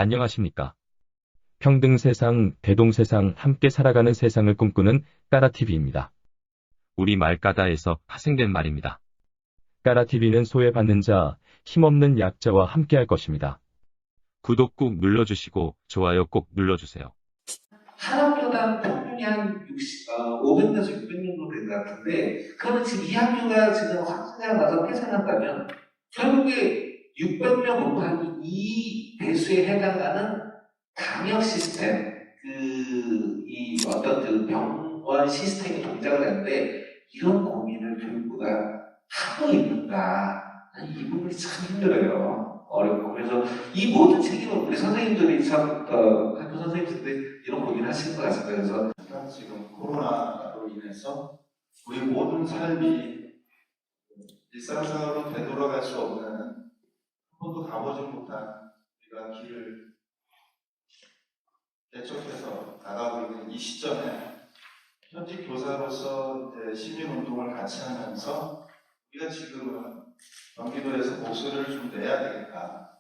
안녕하십니까. 평등 세상, 대동 세상, 함께 살아가는 세상을 꿈꾸는 까라TV입니다. 우리말 까다에서 파생된 말입니다. 까라TV는 소외받는 자, 힘없는 약자와 함께할 것입니다. 구독 꾹 눌러주시고 좋아요 꼭 눌러주세요. 한 학교당 평균이 한 500명에서 600명 정도 되는 것 같은데, 그러면 지금 이 학교가 지금 확진자가 나서 폐쇄한다면 결국에 600명 곱하기 2 배수에 해당하는 방역 시스템, 이 어떤 그 병원 시스템이 동작을 하는데, 이런 고민을 교육부가 하고 있는가? 이 부분이 참 힘들어요. 어렵고. 그래서 이 모든 책임은 우리 선생님들이 참, 학교 선생님들이 이런 고민을 하시는 것 같습니다. 그래서 지금 코로나로 인해서 우리 모든 삶이 일상생활로 되돌아갈 수 없는, 한 번도 가보지 못한 우리가 길을 개척해서 나가고 있는 이 시점에 현직 교사로서 시민운동을 같이 하면서 우리가 지금은 경기도에서 목소리를 좀 내야 되겠다.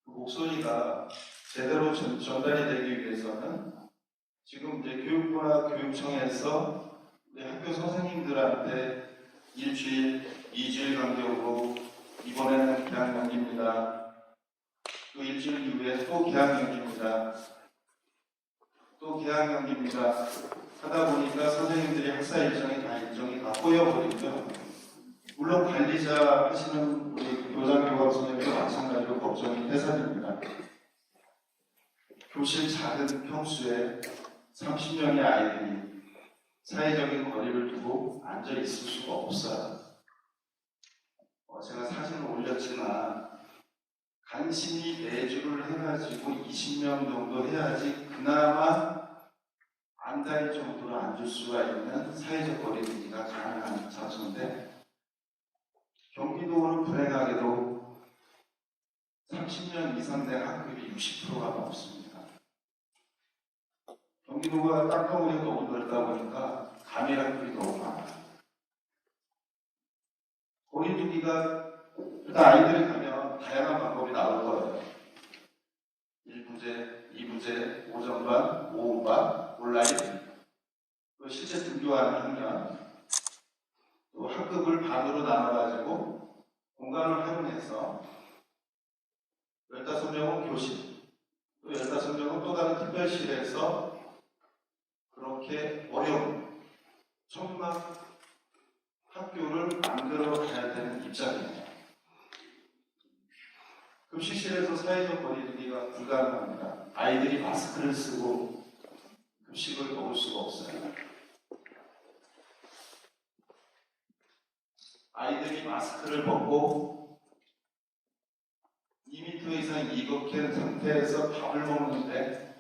그 목소리가 제대로 전달이 되기 위해서는 지금 이제 교육부나 교육청에서 우리 학교 선생님들한테 일주일, 2주일 간격으로 이번에는 개학연기입니다. 또 일주일 이후에 또 개학연기입니다. 또 개학연기입니다. 하다 보니까 선생님들이 학사 일정이 다 꼬여버리고요. 물론 관리자 하시는 우리 교장교감 선생님도 마찬가지로 걱정이 태산입니다. 교실 작은 평수에 30명의 아이들이 사회적인 거리를 두고 앉아 있을 수가 없어요. 제가 사진을 올렸지만 간신히 내주를 해가지고 20명 정도 해야지 그나마 앉아있을 정도로 앉을 수가 있는 사회적 거리두기가 가능한 장소인데, 경기도는 불행하게도 30명 이상 된 학급이 60%가 넘습니다. 경기도가 땅덩어리가 너무 넓다 보니까 감염학급이 너무 많아요. 거리두기가 일단 아이들이 가면 다양한 방법이 나올 거예요. 1부제, 2부제, 오전반, 오후반, 온라인, 또 실제 등교하는 학년, 또 학급을 반으로 나눠가지고 공간을 활용해서 15명은 교실, 또 15명은 또 다른 특별실에서 그렇게 어려운 천막 학교를 만들어 가야 되는 입장이에요. 급식실에서 사회적 거리두기가 불가능합니다. 아이들이 마스크를 쓰고 급식을 먹을 수가 없어요. 아이들이 마스크를 벗고 2m 이상 이격한 상태에서 밥을 먹는데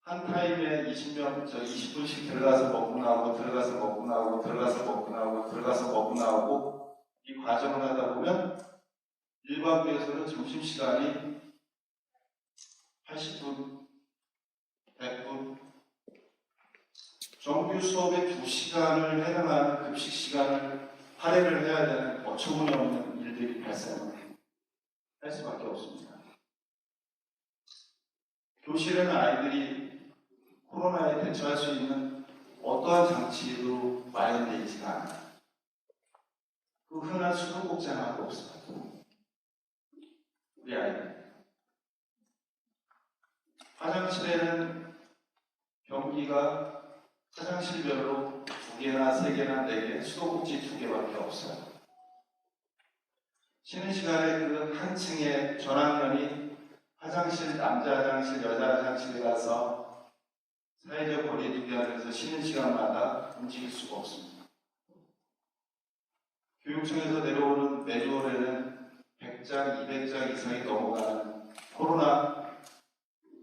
한 타임에 20분씩 들어가서 먹고 나오고, 들어가서 먹고 나오고, 들어가서 먹고 나오고, 들어가서 먹고 나오고, 이 과정을 하다 보면 일반부에서는 점심시간이 80분, 100분, 정규 수업의 2시간을 해당하는 급식 시간을 할애를 해야 되는 어처구니 없는 일들이 발생할 수밖에 없습니다. 교실에는 아이들이 코로나에 대처할 수 있는 어떠한 장치도 마련되어 있지가 않아요. 그 흔한 수도꼭지 하나도 없어요. 우리 아이들. 화장실에는 변기가 화장실별로 2개나 3개나 4개, 수도꼭지 2개밖에 없어요. 쉬는 시간에 그 한 층에 전학년이 화장실, 남자 화장실, 여자 화장실에 가서 사회적 거리두기 하면서 쉬는 시간마다 움직일 수가 없습니다. 교육청에서 내려오는 매뉴얼에는 100장, 200장 이상이 넘어가는 코로나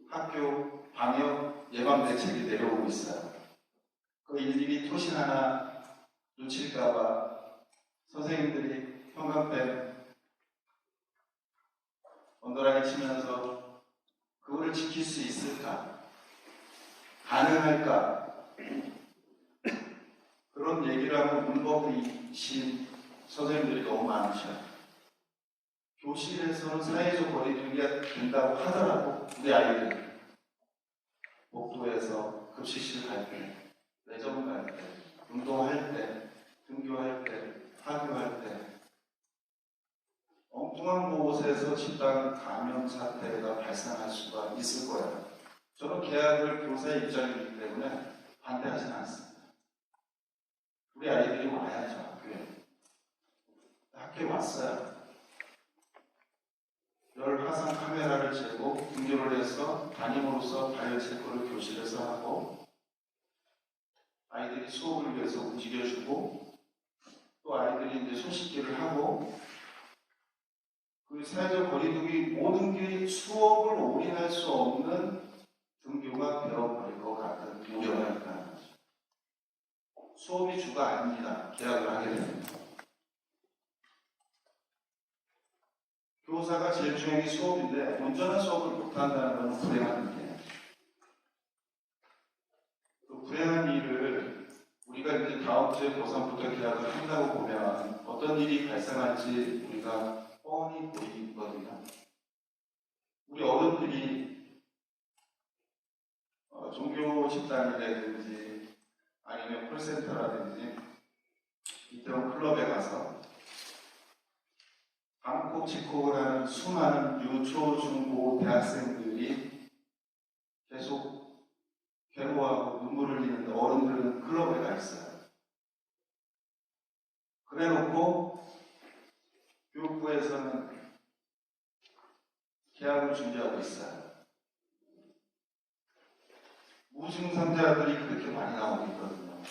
학교 방역 예방 대책이 내려오고 있어요. 그 일일이 토신 하나 놓칠까봐 선생님들이 형광펜 언더라인 치면서 그거를 지킬 수 있을까? 가능할까? 그런 얘기를 하면 문법이신 선생님들이 너무 많으셔요. 교실에서는 사회적 거리두기가 된다 된다고 하더라도 우리 아이들은 복도에서 급식실 갈 때, 매점 갈 때, 운동할 때, 등교할 때, 하교할 때 엉뚱한 곳에서 집단 감염 사태가 발생할 수가 있을 거예요. 저는 계약을 교사의 입장이기 때문에 반대하지는 않습니다. 우리 아이들이 와야죠, 학교에. 학교에 왔어요. 열 화상 카메라를 재고 등교를 해서 담임으로서 바이오 체크를 교실에서 하고 아이들이 수업을 위해서 움직여주고 또 아이들이 이제 손 씻기를 하고 그 사회적 거리두기 모든 게 수업을 올인할 수 없는 등교가 되어버릴 것 같은 우려가 있다는 거죠. 수업이 주가 아닙니다. 계약을 하게 됩니다. 교사가 제일 중요한 게 수업인데 온전한 수업을 못한다는 것은 불행한 일이에요. 그 불행한 일을 우리가 이제 다음 주에 고3부터 계약을 한다고 보면 어떤 일이 발생할지 우리가 뻔히 보이거든요. 우리 어른들이 종교 집단이라든지 아니면 콜센터라든지 이태원 클럽에 가서 방콕직콕을 하는 수많은 유초, 중고 대학생들이 계속 괴로워하고 눈물을 흘리는데 어른들은 클럽에 가 있어요. 그래놓고 교육부에서는 계약을 준비하고 있어요. 무증상자들이 그렇게 많이 나오고 있거든요.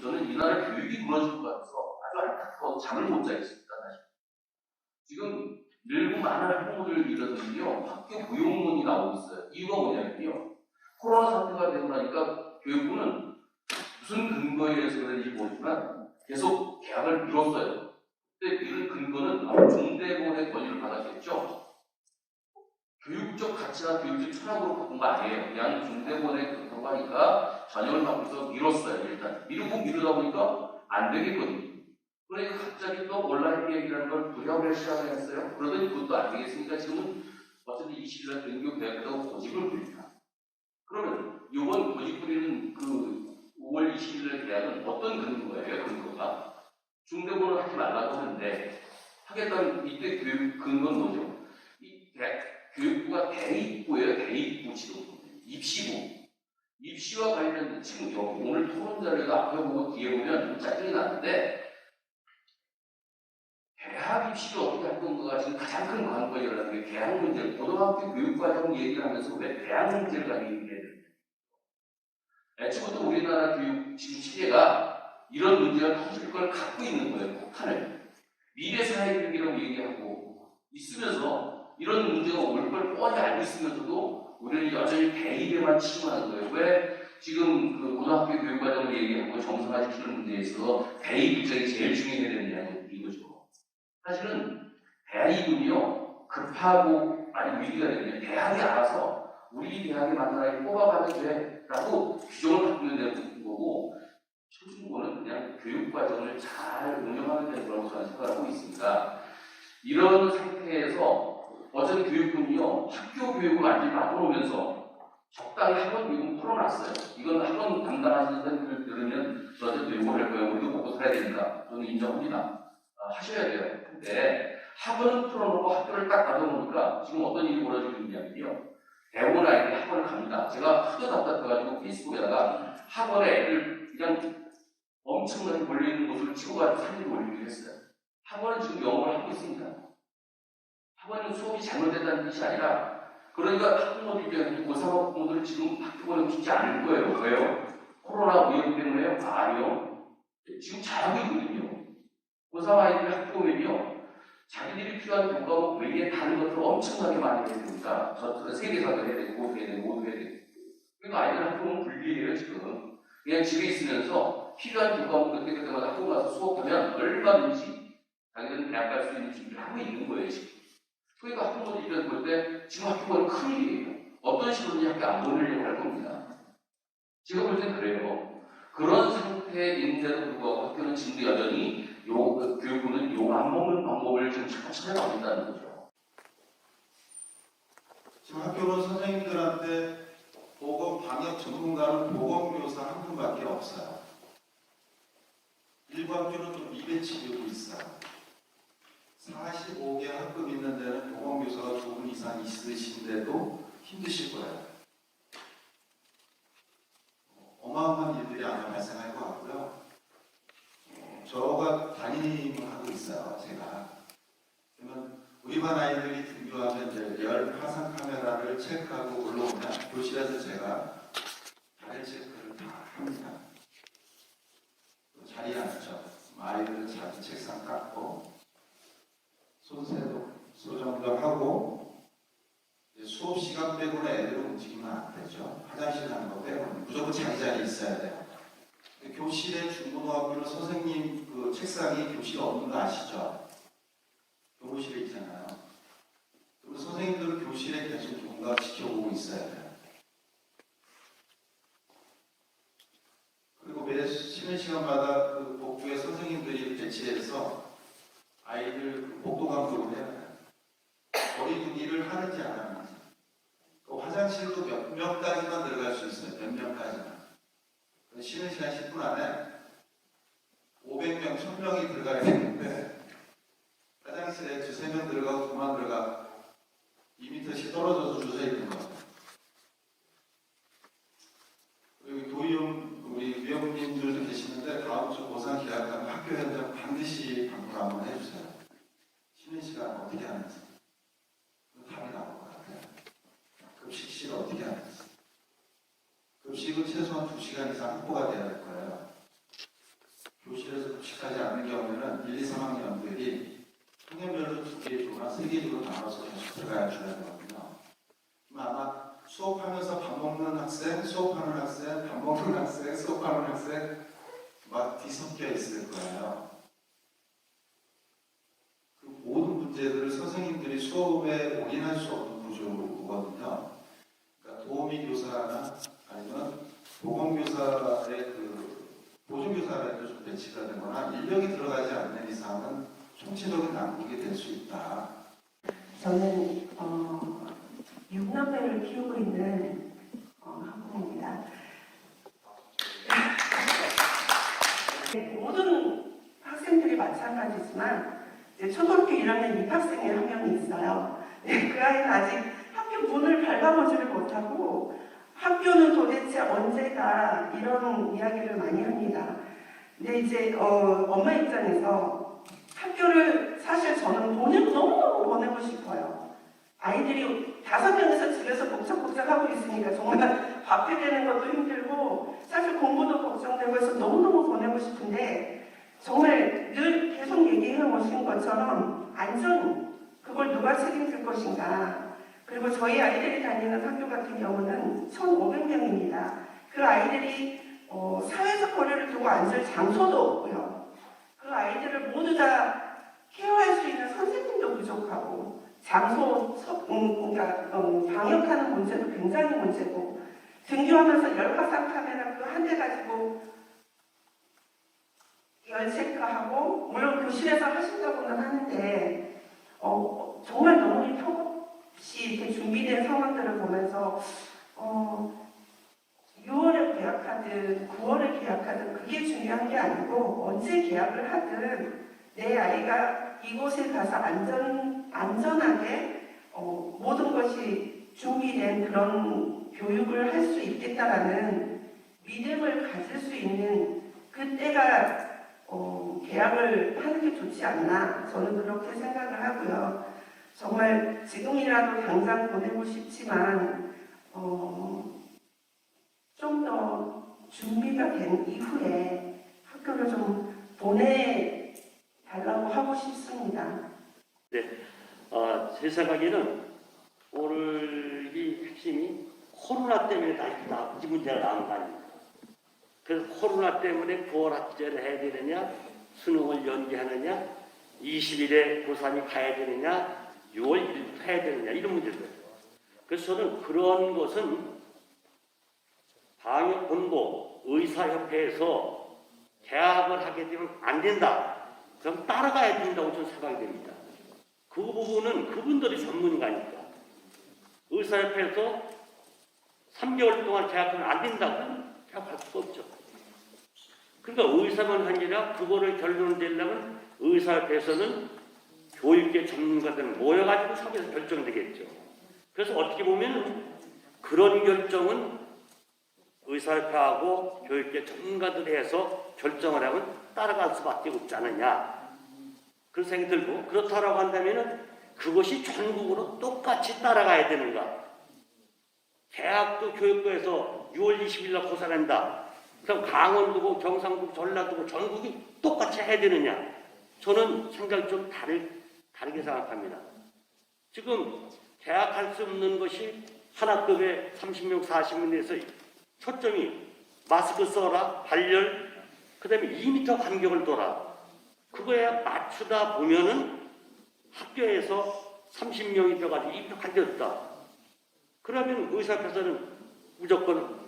저는 이 나라 교육이 무너질 것 같아서 아주 안타까워 잠을 못 자겠습니다. 사실. 지금 늘고 많은 학부모들이라든지요 학교 고용론이 나오고 있어요. 이유가 뭐냐면요 코로나 사태가 되고 나니까 교육부는 무슨 근거에 의해서 그런지 모르지만 계속 계약을 미뤘어요. 근데 이런 근거는 아마 중대본의 권유를 받았겠죠. 교육적 가치나 교육적 철학으로 바꾼 거 아니에요. 그냥 중대본에 그렇다고 하니까 전형을 바꾸면서 미뤘어요. 일단 미루고 미루다 보니까 안 되겠거든요. 그러니까 갑자기 또 온라인 얘기라는 걸 부랴부랴 시작을 했어요. 그러더니 그것도 안 되겠으니까 지금은 어쨌든 20일날 등교 계약에다가 고집을 부립니다. 그러면 이번 고집 부리는 그 5월 20일날 계약은 어떤 근거예요? 근거가 중대본을 하지 말라고 하는데 하겠다는 이때 교육 근거는 뭐죠? 이 교육부가 대입부예요. 대입부 지금 입시부. 입시와 관련된 지금 여기 오늘 토론 자료도 앞에 보고 뒤에 보면 좀 짜증이 나는데 대학 입시를 어떻게 할 건가가 지금 가장 큰 관건이라는 게 대학 문제. 고등학교 교육과정 얘기를 하면서 왜 대학 문제를 가지고 얘기해야 되는지. 애초부터 우리나라 교육 지금 체계가 이런 문제가 터질 걸 갖고 있는 거예요. 폭탄을. 미래 사회교육이라고 얘기하고 있으면서 이런 문제가 올 걸 뻔히 알고 있으면서도 우리는 여전히 대입에만 치중하는 거예요. 왜 지금 그 고등학교 교육과정을 얘기하고 정상화시키는 문제에 있어서 대입 입장이 제일 중요해야 되느냐는 이거죠. 사실은 대입은요 급하고 많이 위기가 되면 대학이 알아서 우리 대학에 맞는 아이를 뽑아가면 돼 라고 규정을 바꾸면 되는 거고 초중고는 그냥 교육과정을 잘 운영하면 되는 거라고 저는 생각하고 있습니다. 이런 상태에서 어쨌든 교육부는요 학교 교육을 완전히 놔두면서 적당히 학원 교육은 풀어놨어요. 이건 학원 담당하시는 분들 들으면 저한테 요구할 거예요. 우리도 보고서 해야 됩니다. 저는 인정합니다. 하셔야 돼요. 근데 학원은 풀어놓고 학교를 딱 놔둬놓으니까 지금 어떤 일이 벌어지고 있냐면요. 대부분 아이들이 학원을 갑니다. 제가 하도 답답해가지고 페이스북에다가 학원에 애들 그냥 엄청나게 몰려있는 모습을 찍어가지고 사진을 올리기로 했어요. 학원은 지금 영어를 하고 있습니다. 학원은 수업이 잘못됐다는 뜻이 아니라 그러니까 학부모들 입장에서 고3 학부모들은 지금 학교 보내고 싶지 않을 거예요. 왜요? 코로나 위험 때문에요? 아니요. 지금 잘하고 있거든요. 고3 아이들 학교 오면요. 자기들이 필요한 교과목 외에 다른 것들을 엄청나게 많이 해야 되니까 저 세계사도 해야 되고 모두 해야 되고 모두 해야 되고 그러니까 아이들 학교 오면 불리해요 지금. 그냥 집에 있으면서 필요한 교과목 그때마다 학교 가서 수업하면 얼마든지 자기들은 대학 갈 수 있는 준비를 하고 있는 거예요 지금. 그러니까 학부모들 입장에서 볼 때 지금 학교 보면 큰일이에요. 어떤 식으로든지 학교 안 보내려고 할 겁니다. 제가 볼 땐 그래요. 그런 상태인데도 불구하고 학교는 지금도 여전히 교육부는 욕 안 먹는 방법을 지금 자꾸 찾아가고 있다는 거죠. 지금 학교는 선생님들한테 보건 방역 전문가는 보건교사 한 분밖에 없어요. 일부 학교는 또 미래 치료도 있어요. 45개 학급 있는 데는 보건교사가 2분 이상 있으신데도 힘드실 거예요. 어마어마한 일들이 아마 발생할 것 같고요. 저가 담임을 하고 있어요, 제가. 그러면 우리 반 아이들이 등교하면 이제 열 화상 카메라를 체크하고 올라오면 교실에서 제가 발열 체크를 다 합니다. 또 자리에 앉죠. 아이들은 자기 책상 깎고 손세도 소정도하고 수업 시간 빼고는 애들은 움직이면 안 되죠. 화장실 가는 거 빼고는 무조건 자기 자리에 있어야 돼요. 교실에 중고등학교는 선생님 그 책상이 교실에 없는 거 아시죠? 교무실에 있잖아요. 그리고 선생님들은 교실에 계속 뭔가 지켜보고 있어야 돼요. 그리고 매 쉬는 시간마다 그 복도에 선생님들이 배치해서 아이들 그 복도 감독을 해야 돼요. 거리두기를 하는지 안 하는지. 그 화장실도 몇 명까지만 들어갈 수 있어요. 몇 명까지만. 쉬는 시간 10분 안에 500명, 1000명이 들어가야 되는데 화장실에 2~3명 들어가고 2만 들어가고 2m씩 떨어져서 주서 있는 거예요. 그리고 도의원 우리 위원님들도 계시는데 다음 주 보상 계약하면 학교 현장 반드시 방문 한번 해주세요. 쉬는 시간 어떻게 하는지 답이 나올 것 같아요. 급식실 어떻게 하는지. 급식은 최소한 2시간 이상 확보가 돼야 될 거예요. 교실에서 급식하지 않는 경우에는 1, 2, 3학년들이 학년별로 2개 조나 3개 조로 나눠서 계속 들어가야 줘야 되거든요. 아마 수업하면서 밥 먹는 학생, 수업하는 학생, 밥 먹는 학생, 수업하는 학생 막 뒤섞여 있을 거예요. 그 모든 문제들을 선생님들이 수업에 올인할 수 없는 구조거든요. 그러니까 도우미 교사나 아니면 보건교사의 그 보조교사라도 좀 배치가 되거나 인력이 들어가지 않는 이상은 총체적인 난국이 될 수 있다. 저는 6남매를 키우고 있는 학부모입니다. 모든 학생들이 마찬가지지만 이제 초등학교 1학년 입학생이 한 명이 있어요. 그 아이는 아직 학교 문을 밟아보지를 못하고 학교는 도대체 언제가 이런 이야기를 많이 합니다. 근데 이제 엄마 입장에서 학교를 사실 저는 너무너무 보내고 싶어요. 아이들이 5명에서 집에서 복작복작하고 있으니까 정말 밥 해대는 것도 힘들고 사실 공부도 걱정되고 해서 너무너무 보내고 싶은데 정말 늘 계속 얘기해 오신 것처럼 안전, 그걸 누가 책임질 것인가. 그리고 저희 아이들이 다니는 학교 같은 경우는 1,500명입니다. 그 아이들이 사회적 거리를 두고 앉을 장소도 없고요. 그 아이들을 모두 다 케어할 수 있는 선생님도 부족하고 장소, 그러니까 방역하는 문제도 굉장히 문제고 등교하면서 열화상 카메라 그 한 대 가지고 열 체크하고 물론 교실에서 하신다고는 하는데 정말 너무 턱없이 이렇게 준비된 상황들을 보면서 6월에 계약하든 9월에 계약하든 그게 중요한 게 아니고 언제 계약을 하든 내 아이가 이곳에 가서 안전하게 모든 것이 준비된 그런 교육을 할 수 있겠다라는 믿음을 가질 수 있는 그때가 계약을 하는 게 좋지 않나 저는 그렇게 생각을 하고요. 정말 지금이라도 당장 보내고 싶지만 좀 더 준비가 된 이후에 학교를 좀 보내달라고 하고 싶습니다. 네, 제 생각에는 오늘 이 핵심이 코로나 때문에 이 문제가 나온 거 아닙니까? 그래서 코로나 때문에 9월 학제를 해야 되느냐, 수능을 연기하느냐, 20일에 고3이 가야 되느냐, 6월 1일부터 해야 되느냐 이런 문제들. 그래서 저는 그런 것은 방역본부 의사협회에서 개학을 하게 되면 안 된다. 그럼 따라가야 된다고 저는 생각이 됩니다. 그 부분은 그분들이 전문가니까. 의사협회에서 3개월 동안 계약하면 안 된다고는 계약할 수가 없죠. 그러니까 의사만 아니라 그거를 결론을 내려면 의사협회에서는 교육계 전문가들 모여가지고 협의해서 결정되겠죠. 그래서 어떻게 보면 그런 결정은 의사협회하고 교육계 전문가들이 해서 결정을 하면 따라갈 수밖에 없지 않느냐. 그런 생각이 들고, 그렇다고 한다면 그것이 전국으로 똑같이 따라가야 되는가. 대학도 교육부에서 6월 20일 날 고사한다. 그럼 강원도고 경상도 전라도고 전국이 똑같이 해야 되느냐. 저는 생각이 좀 다르게 생각합니다. 지금 계약할 수 없는 것이 한 학급에 30명, 40명에서 초점이 마스크 써라, 발열, 그 다음에 2m 간격을 둬라. 그거에 맞추다 보면은 학교에서 30명이 돼가지고 2m 간격을 뒀다. 그러면 의사협회에서는 무조건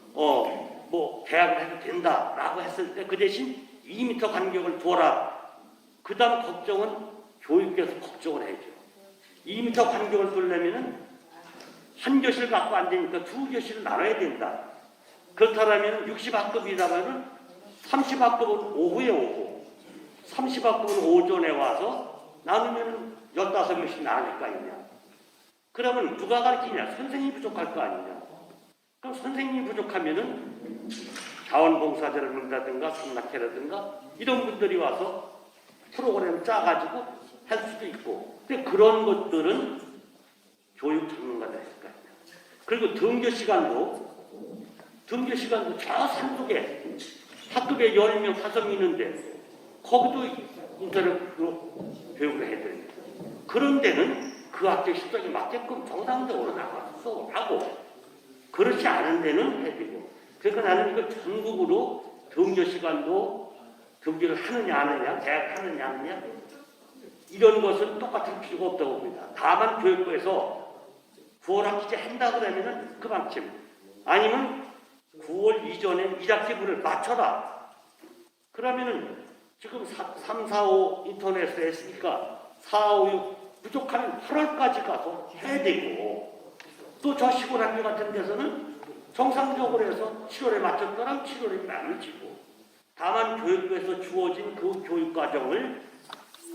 계약을 해도 된다라고 했을 때 그 대신 2m 간격을 둬라. 그 다음 걱정은 교육계에서 걱정을 해야죠. 2m 간격을 두려면은 한 교실 갖고 안 되니까 두 교실을 나눠야 된다. 그렇다면 60학급이라면은 30학급은 오후에 오고 30학급은 오전에 와서 나누면 15명씩 나눌 거 아니냐. 그러면 누가 가르치냐? 선생님이 부족할 거 아니냐. 그럼 선생님이 부족하면은 자원봉사자를 한다든가 산낙회라든가 이런 분들이 와서 프로그램 짜가지고 할 수도 있고. 근데 그런 것들은 교육 전문가들 했을 거 아니냐. 그리고 등교 시간도 저 산속에 학급에 10명, 5명 있는데 거기도 인터넷으로 교육을 해야 됩니다. 그런 데는 그 학교 실적에 맞게끔 정상적으로 나가서 수업을 하고, 그렇지 않은 데는 해주고. 그러니까 나는 이거 전국으로 등교 시간도 등교를 하느냐 안 하느냐, 계약하느냐 안 하느냐, 이런 것은 똑같을 필요가 없다고 봅니다. 다만 교육부에서 9월 학기제 한다 그러면은 그만큼, 아니면 9월 이전에 1학기분을 맞춰라. 그러면은 지금 3, 4, 5 인터넷에 했으니까 4, 5, 6 부족하면 8월까지 가서 해야 되고, 또 저 시골 학교 같은 데서는 정상적으로 해서 7월에 맞췄더라면 7월에 나누지고, 다만 교육부에서 주어진 그 교육과정을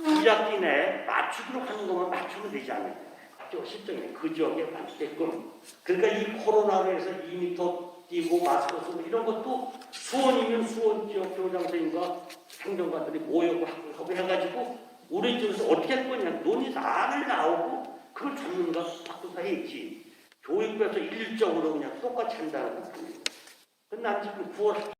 1학기 내에 맞추도록 하는 것만 맞추면 되지 않을까. 학교 실정에 그 지역에 맞게끔. 그러니까 이 코로나로 해서 2m 뛰고 마스크 쓰고 이런 것도 수원이면 수원 지역 교장선생님과 행정관들이 모여고 협의해가지고 우리 쪽에서 어떻게 할 거냐 논의 다 나오고 그걸 전문가 바꾸서 했지. 교육부에서 일적으로 그냥 똑같이 한다는 거. 근데 난 지금 9월